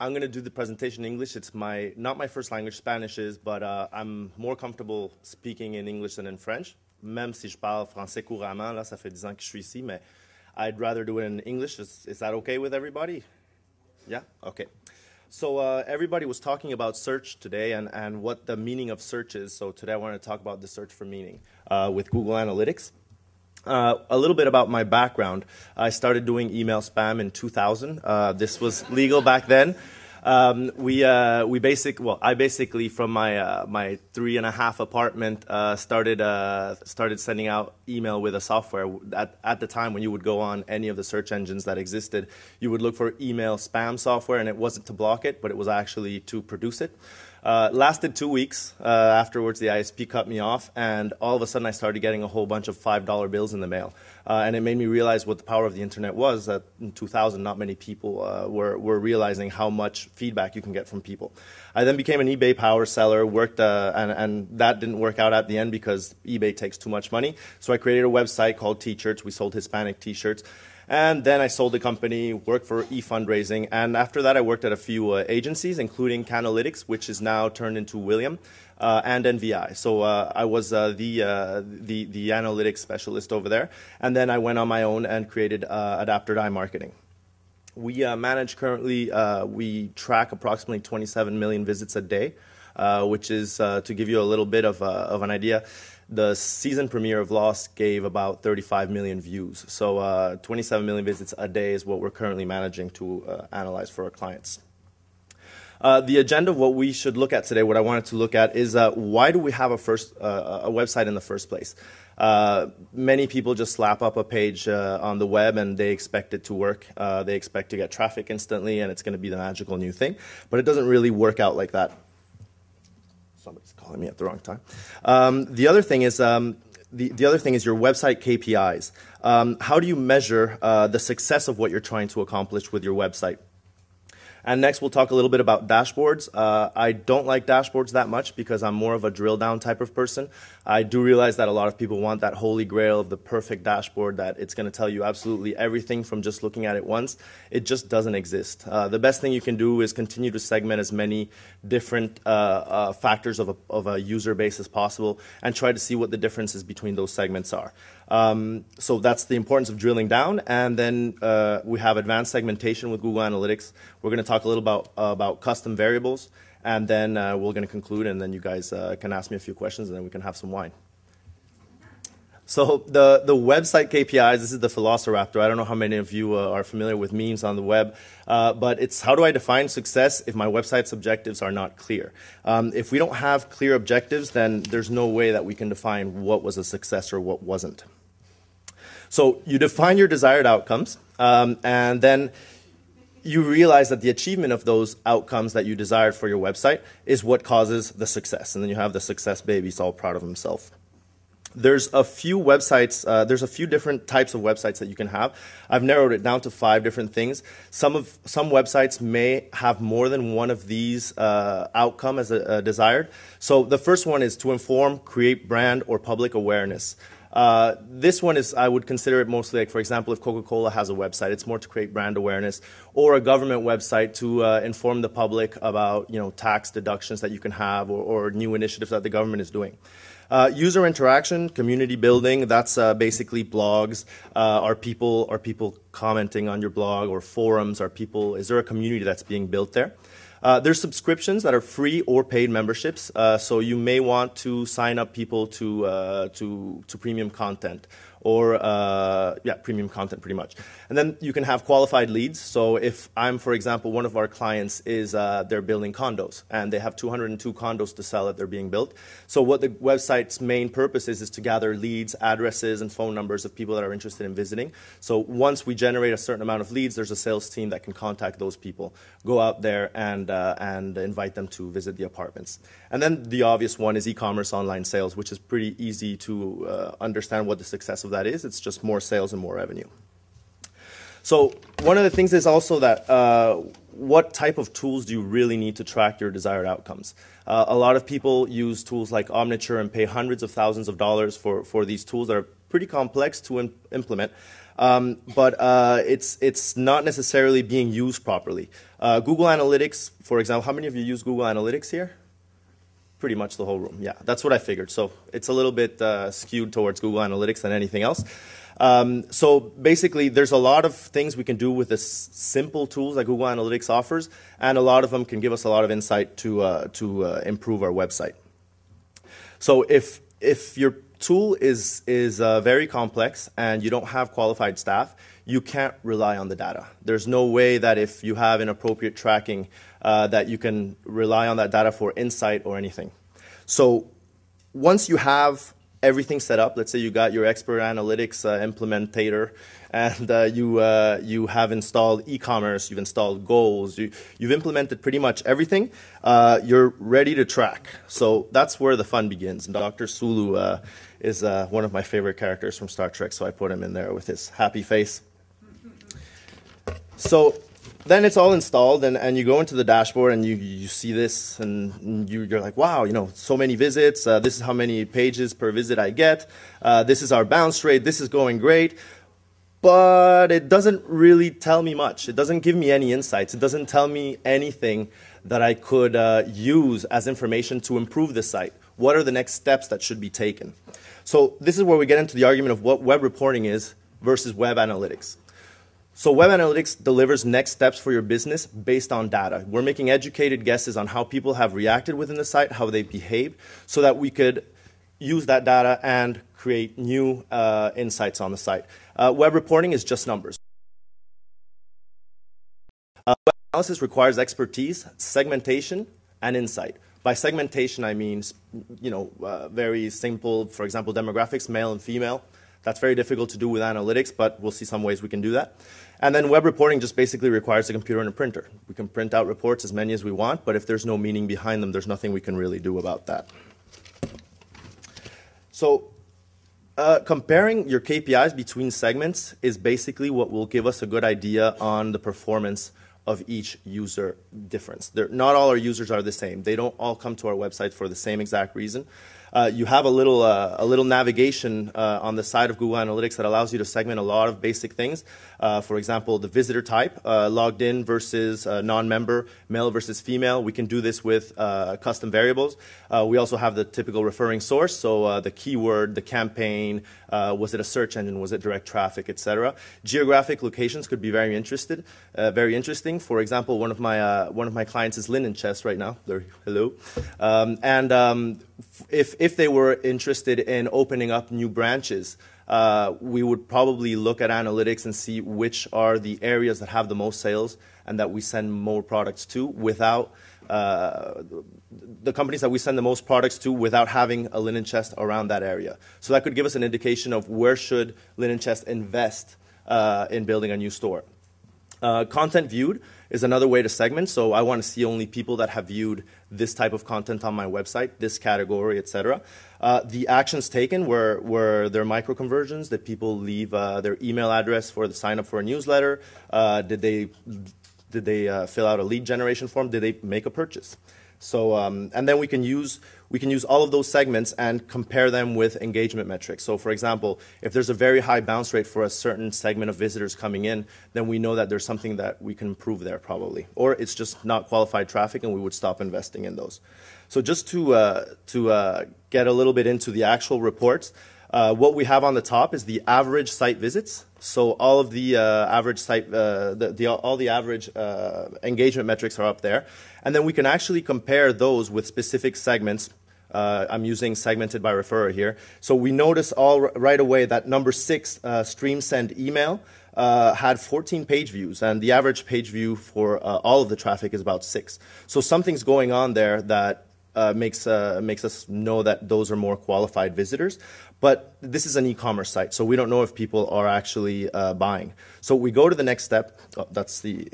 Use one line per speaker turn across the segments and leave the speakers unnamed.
I'm going to do the presentation in English. It's not my first language, Spanish is, but I'm more comfortable speaking in English than in French. Même si je parle français couramment, là, ça fait 10 ans que je suis ici, mais I'd rather do it in English. Is that okay with everybody? Yeah? Okay. So everybody was talking about search today and what the meaning of search is. So today I want to talk about the search for meaning with Google Analytics. A little bit about my background. I started doing email spam in 2000. This was legal back then. I basically from my 3.5 apartment started sending out email with a software. At the time when you would go on any of the search engines that existed, you would look for email spam software, and it wasn't to block it, but it was actually to produce it. Lasted 2 weeks. Afterwards, the ISP cut me off, and all of a sudden I started getting a whole bunch of $5 bills in the mail. And it made me realize what the power of the internet was. That in 2000, not many people were realizing how much feedback you can get from people. I then became an eBay power seller, worked, and that didn't work out at the end because eBay takes too much money. So I created a website called T-Shirts. We sold Hispanic T-shirts. And then I sold the company, worked for e-fundraising, and after that I worked at a few agencies, including Canalytics, which is now turned into William, and NVI. So I was the analytics specialist over there, and then I went on my own and created Adapter Die Marketing. We manage currently, we track approximately 27 million visits a day, which is, to give you a little bit of an idea, the season premiere of Lost gave about 35 million views. So 27 million visits a day is what we're currently managing to analyze for our clients. The agenda of what we should look at today, what I wanted to look at, is why do we have a website in the first place? Many people just slap up a page on the web and they expect it to work. They expect to get traffic instantly and it's going to be the magical new thing. But it doesn't really work out like that. Somebody's calling me at the wrong time. The other thing is your website KPIs. How do you measure the success of what you're trying to accomplish with your website? And next, we'll talk a little bit about dashboards. I don't like dashboards that much because I'm more of a drill down type of person. I do realize that a lot of people want that holy grail of the perfect dashboard that it's going to tell you absolutely everything from just looking at it once. It just doesn't exist. The best thing you can do is continue to segment as many different factors of a user base as possible and try to see what the differences between those segments are. So that's the importance of drilling down. And then we have advanced segmentation with Google Analytics. We're going to talk a little about custom variables, and then we're going to conclude, and then you guys can ask me a few questions, and then we can have some wine. So the website KPIs, this is the Velociraptor. I don't know how many of you are familiar with memes on the web, but it's how do I define success if my website's objectives are not clear? If we don't have clear objectives, then there's no way that we can define what was a success or what wasn't. So you define your desired outcomes, and then you realize that the achievement of those outcomes that you desired for your website is what causes the success. And then you have the success baby, he's all proud of himself. There's a few websites, there's a few different types of websites that you can have. I've narrowed it down to 5 different things. Some websites may have more than one of these outcome as desired. So the first one is to inform, create brand or public awareness. This one is, I would consider it mostly like, for example, if Coca-Cola has a website, it's more to create brand awareness, or a government website to inform the public about, tax deductions that you can have or new initiatives that the government is doing. User interaction, community building, that's basically blogs. Are people commenting on your blog, or forums? Is there a community that's being built there? There's subscriptions that are free or paid memberships. So you may want to sign up people to premium content, or premium content pretty much. And then you can have qualified leads. So if I'm, for example, one of our clients is they're building condos, and they have 202 condos to sell that they're being built. So what the website's main purpose is to gather leads, addresses, and phone numbers of people that are interested in visiting. So once we generate a certain amount of leads, there's a sales team that can contact those people, go out there and invite them to visit the apartments. And then the obvious one is e-commerce online sales, which is pretty easy to understand what the success of that is. It's just more sales and more revenue. So one of the things is also that what type of tools do you really need to track your desired outcomes? A lot of people use tools like Omniture and pay hundreds of thousands of dollars for these tools that are pretty complex to implement. But it's not necessarily being used properly. Google Analytics, for example, how many of you use Google Analytics here? Pretty much the whole room, yeah. That's what I figured. So it's a little bit skewed towards Google Analytics than anything else. So basically, there's a lot of things we can do with this simple tools that Google Analytics offers, and a lot of them can give us a lot of insight to improve our website. So if your tool is very complex and you don't have qualified staff, you can't rely on the data. There's no way that if you have inappropriate tracking that you can rely on that data for insight or anything. So once you have everything set up, let's say you got your expert analytics implementator, and you have installed e-commerce, you've installed goals, you've implemented pretty much everything, you're ready to track. So that's where the fun begins. And Dr. Sulu is one of my favorite characters from Star Trek, so I put him in there with his happy face. So then it's all installed, and you go into the dashboard, and you see this, and you're like, wow, you know, so many visits. This is how many pages per visit I get. This is our bounce rate. This is going great. But it doesn't really tell me much. It doesn't give me any insights. It doesn't tell me anything that I could use as information to improve the site. What are the next steps that should be taken? So this is where we get into the argument of what web reporting is versus web analytics. So web analytics delivers next steps for your business based on data. We're making educated guesses on how people have reacted within the site, how they behave, so that we could use that data and create new insights on the site. Web reporting is just numbers. Web analysis requires expertise, segmentation, and insight. By segmentation, I mean, very simple, for example, demographics, male and female. That's very difficult to do with analytics, but we'll see some ways we can do that. And then web reporting just basically requires a computer and a printer. We can print out reports as many as we want, but if there's no meaning behind them, there's nothing we can really do about that. So comparing your KPIs between segments is basically what will give us a good idea on the performance of each user difference. Not all our users are the same. They don't all come to our website for the same exact reason. You have a little navigation on the side of Google Analytics that allows you to segment a lot of basic things. For example, the visitor type, logged in versus non-member, male versus female. We can do this with custom variables. We also have the typical referring source, so the keyword, the campaign, was it a search engine, was it direct traffic, etc. Geographic locations could be very interesting. For example, one of my clients is Linen Chest right now. Hello. If they were interested in opening up new branches, we would probably look at analytics and see which are the areas that have the most sales and that we send more products to without the companies that we send the most products to without having a Linen Chest around that area. So that could give us an indication of where should Linen Chest invest in building a new store. Content viewed is another way to segment. So I want to see only people that have viewed this type of content on my website, this category, etc. The actions taken were there micro conversions? Did people leave their email address for the sign up for a newsletter? Did they fill out a lead generation form? Did they make a purchase? So and then we can use all of those segments and compare them with engagement metrics. So for example, if there's a very high bounce rate for a certain segment of visitors coming in, then we know that there's something that we can improve there probably. Or it's just not qualified traffic and we would stop investing in those. So just to get a little bit into the actual reports, what we have on the top is the average site visits. So all of the average site, all the average engagement metrics are up there. And then we can actually compare those with specific segments. I'm using segmented by referrer here. So we notice right away that number 6, stream send email, had 14 page views. And the average page view for all of the traffic is about 6. So something's going on there that makes us know that those are more qualified visitors. But this is an e-commerce site, so we don't know if people are actually buying. So we go to the next step. Oh, that's the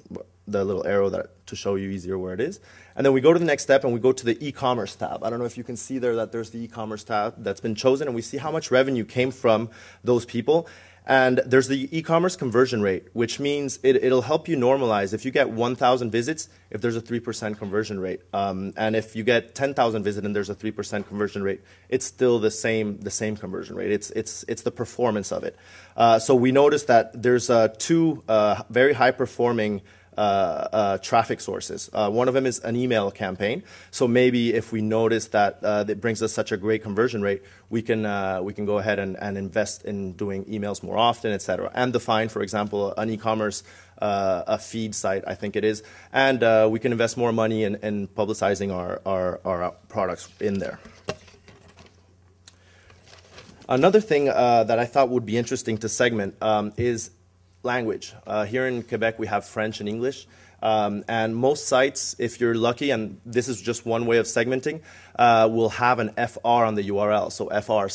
little arrow to show you easier where it is. And then we go to the next step and we go to the e-commerce tab. I don't know if you can see there that there's the e-commerce tab that's been chosen, and we see how much revenue came from those people. And there's the e-commerce conversion rate, which means it'll help you normalize. If you get 1,000 visits, if there's a 3% conversion rate. And if you get 10,000 visits and there's a 3% conversion rate, it's still the same conversion rate. It's the performance of it. So we noticed that there's two very high-performing traffic sources. One of them is an email campaign. So maybe if we notice that it brings us such a great conversion rate, we can go ahead and invest in doing emails more often, et cetera. And define, for example, an e-commerce a feed site, I think it is. And we can invest more money in publicizing our products in there. Another thing that I thought would be interesting to segment is language. Here in Quebec, we have French and English. And most sites, if you're lucky, and this is just one way of segmenting, will have an FR on the URL, so FR/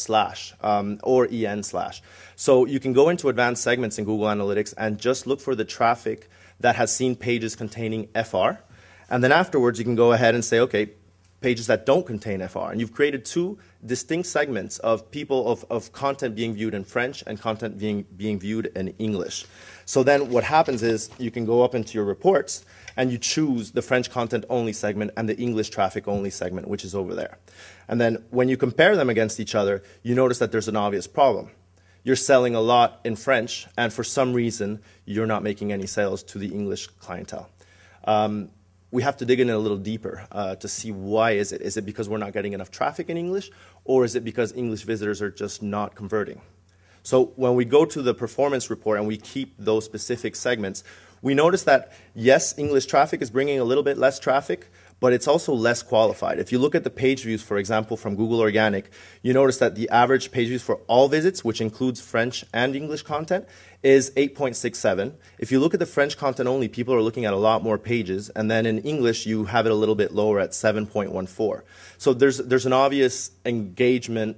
or EN/. So you can go into advanced segments in Google Analytics and just look for the traffic that has seen pages containing FR. And then afterwards, you can go ahead and say, okay, pages that don't contain FR. And you've created two distinct segments of people, of content being viewed in French and content being viewed in English. So then what happens is you can go up into your reports and you choose the French content only segment and the English traffic only segment, which is over there. And then when you compare them against each other, you notice that there's an obvious problem. You're selling a lot in French, and for some reason, you're not making any sales to the English clientele. We have to dig in a little deeper to see why is it. Is it because we're not getting enough traffic in English, or is it because English visitors are just not converting? So when we go to the performance report and we keep those specific segments, we notice that, yes, English traffic is bringing a little bit less traffic, but it's also less qualified. If you look at the page views, for example, from Google Organic, you notice that the average page views for all visits, which includes French and English content, is 8.67. If you look at the French content only, people are looking at a lot more pages, and then in English, you have it a little bit lower at 7.14. So there's an obvious engagement,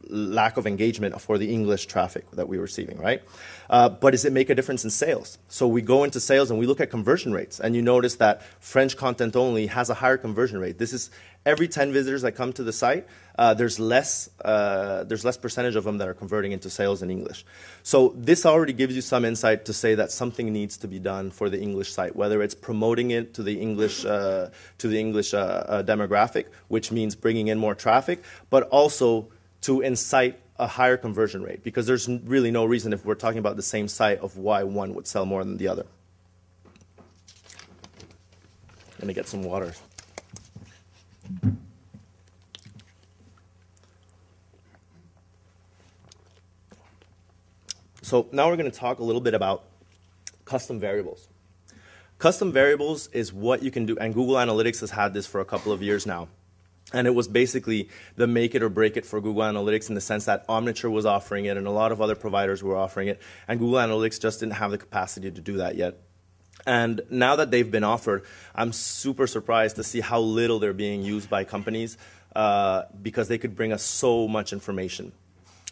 lack of engagement for the English traffic that we're receiving, right? But does it make a difference in sales? So we go into sales and we look at conversion rates, and you notice that French content only has a higher conversion rate. This is every 10 visitors that come to the site, there's less percentage of them that are converting into sales in English. So this already gives you some insight to say that something needs to be done for the English site, whether it's promoting it to the English demographic, which means bringing in more traffic, but also to incite a higher conversion rate, because there's really no reason, if we're talking about the same site, of why one would sell more than the other. I'm gonna get some water. So now we're going to talk a little bit about custom variables. Custom variables is what you can do, and Google Analytics has had this for a couple of years now. And it was basically the make it or break it for Google Analytics, in the sense that Omniture was offering it and a lot of other providers were offering it, and Google Analytics just didn't have the capacity to do that yet. And now that they've been offered, I'm super surprised to see how little they're being used by companies, because they could bring us so much information.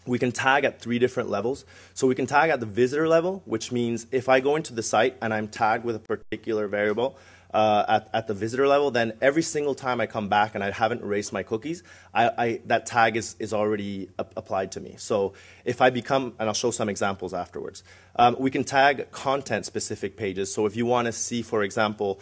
We can tag at 3 different levels. So we can tag at the visitor level, which means if I go into the site and I'm tagged with a particular variable, at the visitor level, then every single time I come back and I haven't erased my cookies, that tag is already applied to me. So if I become, and I'll show some examples afterwards, we can tag content-specific pages. So if you want to see, for example,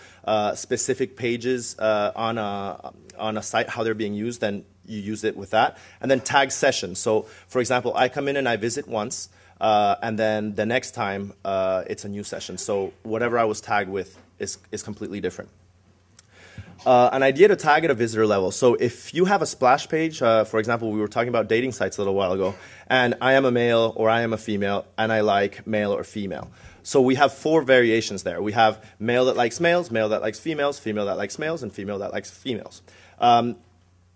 specific pages on a site, how they're being used, then you use it with that. And then tag sessions. So for example, I come in and I visit once, and then the next time it's a new session. So whatever I was tagged with is completely different. An idea to tag at a visitor level. So if you have a splash page, for example, we were talking about dating sites a little while ago, and I am a male or I am a female, and I like male or female. So we have 4 variations there. We have male that likes males, male that likes females, female that likes males, and female that likes females.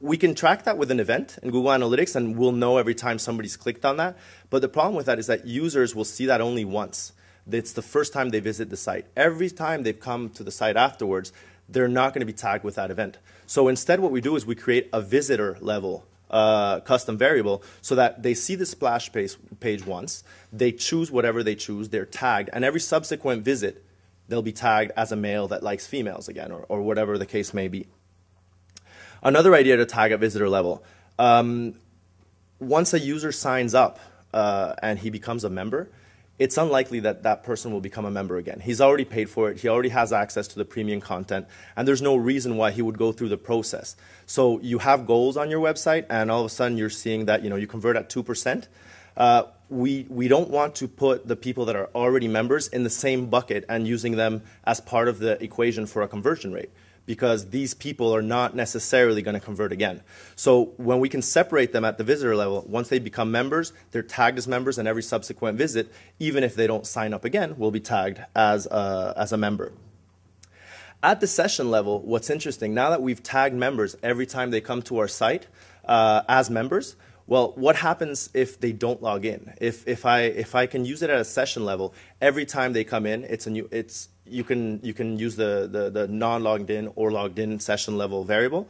We can track that with an event in Google Analytics, and we'll know every time somebody's clicked on that. But the problem with that is that users will see that only once. It's the first time they visit the site. Every time they've come to the site afterwards, they're not going to be tagged with that event. So instead what we do is we create a visitor level custom variable so that they see the splash page once, they choose whatever they choose, they're tagged, and every subsequent visit, they'll be tagged as a male that likes females again, or whatever the case may be. Another idea to tag at visitor level. Once a user signs up and he becomes a member, it's unlikely that that person will become a member again. He's already paid for it. He already has access to the premium content, and there's no reason why he would go through the process. So you have goals on your website, and all of a sudden you're seeing that you convert at 2%. We don't want to put the people that are already members in the same bucket and using them as part of the equation for a conversion rate, because these people are not necessarily going to convert again. So when we can separate them at the visitor level, once they become members, they're tagged as members, and every subsequent visit, even if they don't sign up again, will be tagged as a member. At the session level, what's interesting, now that we've tagged members every time they come to our site as members, well, what happens if they don't log in? If I can use it at a session level, every time they come in, you can use the non-logged in or logged in session level variable.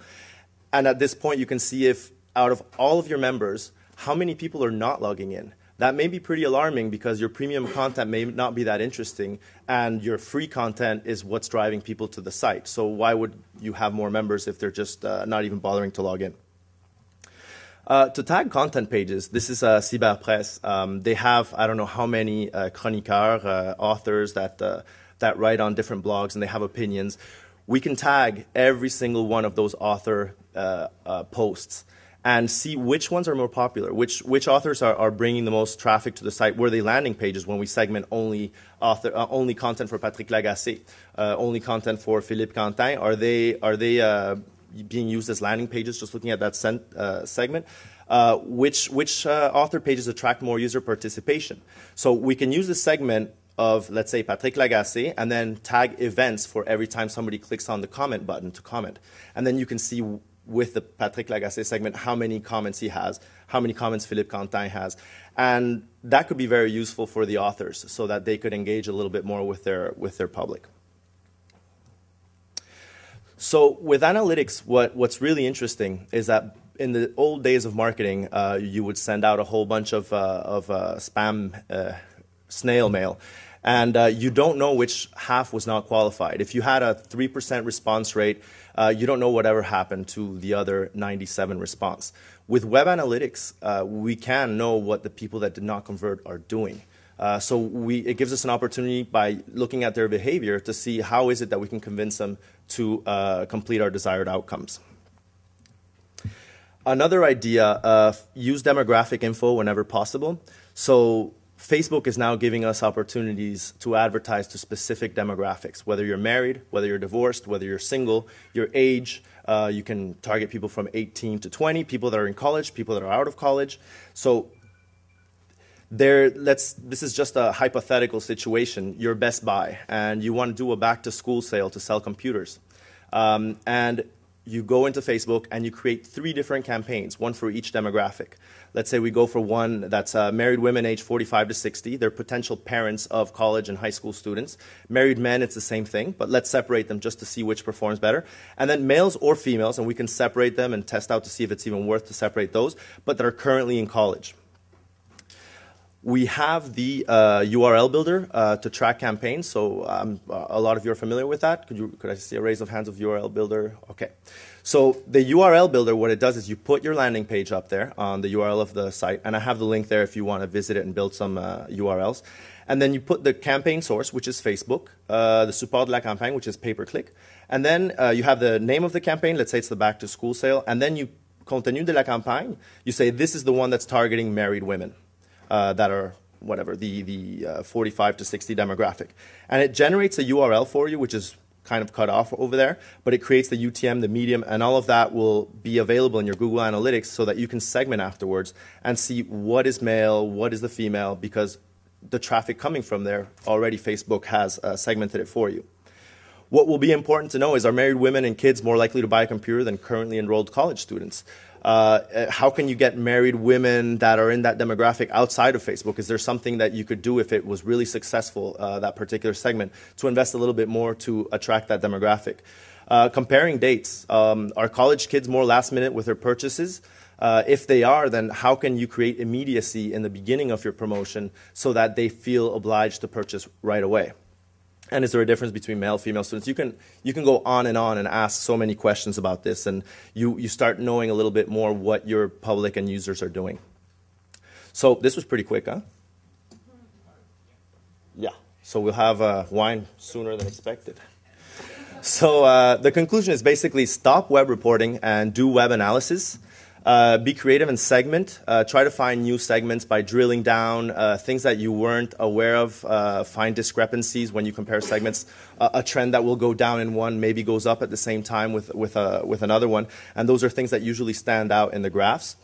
And at this point, you can see if out of all of your members, how many people are not logging in. That may be pretty alarming because your premium content may not be that interesting, and your free content is what's driving people to the site. So why would you have more members if they're just not even bothering to log in? To tag content pages, this is Cyberpresse. They have, I don't know how many chroniqueurs, authors that write on different blogs, and they have opinions. We can tag every single one of those author posts and see which ones are more popular, which authors are bringing the most traffic to the site. Were they landing pages when we segment only content for Patrick Lagacé, only content for Philippe Quentin? Are they being used as landing pages, just looking at that segment? Which author pages attract more user participation? So we can use the segment of, let's say, Patrick Lagacé, and then tag events for every time somebody clicks on the comment button to comment. And then you can see with the Patrick Lagacé segment how many comments he has, how many comments Philippe Quentin has. And that could be very useful for the authors so that they could engage a little bit more with their public. So with analytics, what's really interesting is that in the old days of marketing, you would send out a whole bunch of spam snail mail, and you don't know which half was not qualified. If you had a 3% response rate, you don't know whatever happened to the other 97 response. With web analytics, we can know what the people that did not convert are doing. So it gives us an opportunity by looking at their behavior to see how is it that we can convince them to complete our desired outcomes. Another idea, use demographic info whenever possible. So Facebook is now giving us opportunities to advertise to specific demographics, whether you're married, whether you're divorced, whether you're single, your age. You can target people from 18 to 20, people that are in college, people that are out of college. So this is just a hypothetical situation. You're Best Buy, and you want to do a back-to-school sale to sell computers. And you go into Facebook, and you create 3 different campaigns, one for each demographic. Let's say we go for one that's married women aged 45 to 60. They're potential parents of college and high school students. Married men, it's the same thing, but let's separate them just to see which performs better. And then males or females, and we can separate them and test out to see if it's even worth to separate those, but that are currently in college. We have the URL builder to track campaigns, so a lot of you are familiar with that. Could I see a raise of hands of URL builder? Okay. So the URL builder, what it does is you put your landing page up there on the URL of the site, and I have the link there if you want to visit it and build some URLs. And then you put the campaign source, which is Facebook, the support de la campagne, which is pay-per-click, and then you have the name of the campaign. Let's say it's the back-to-school sale, and then you contenu de la campagne. You say this is the one that's targeting married women that are whatever the 45 to 60 demographic, and it generates a URL for you, which is kind of cut off over there, but it creates the UTM, the medium, and all of that will be available in your Google Analytics so that you can segment afterwards and see what is male, what is the female, because the traffic coming from there, already Facebook has segmented it for you. What will be important to know is, are married women and kids more likely to buy a computer than currently enrolled college students? How can you get married women that are in that demographic outside of Facebook? Is there something that you could do if it was really successful, that particular segment, to invest a little bit more to attract that demographic? Comparing dates. Are college kids more last minute with their purchases? If they are, then how can you create immediacy in the beginning of your promotion so that they feel obliged to purchase right away? And is there a difference between male, female students? You can go on and ask so many questions about this, and you start knowing a little bit more what your public and users are doing. So this was pretty quick, huh? Yeah. So we'll have wine sooner than expected. So the conclusion is basically stop web reporting and do web analysis. Be creative and segment. Try to find new segments by drilling down things that you weren't aware of. Find discrepancies when you compare segments. A trend that will go down in one maybe goes up at the same time with another one. And those are things that usually stand out in the graphs.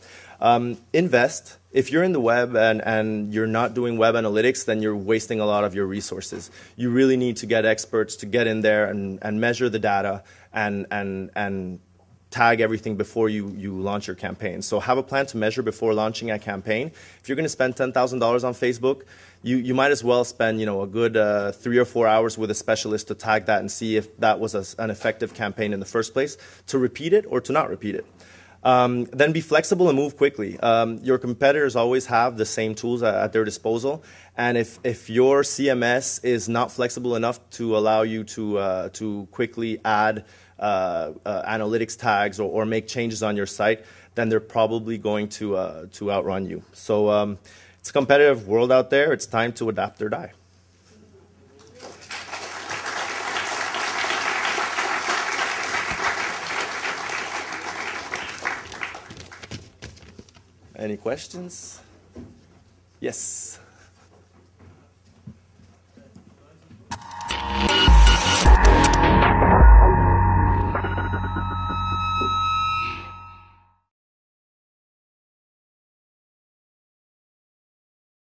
Invest. If you're in the web and you're not doing web analytics, then you're wasting a lot of your resources. You really need to get experts to get in there and measure the data and tag everything before you launch your campaign. So have a plan to measure before launching a campaign. If you're going to spend $10,000 on Facebook, you might as well spend a good 3 or 4 hours with a specialist to tag that and see if that was an effective campaign in the first place, to repeat it or to not repeat it. Then be flexible and move quickly. Your competitors always have the same tools at their disposal, and if your CMS is not flexible enough to allow you to quickly add analytics tags or make changes on your site, then they're probably going to outrun you. So it's a competitive world out there. It's time to adapt or die. Any questions? Yes.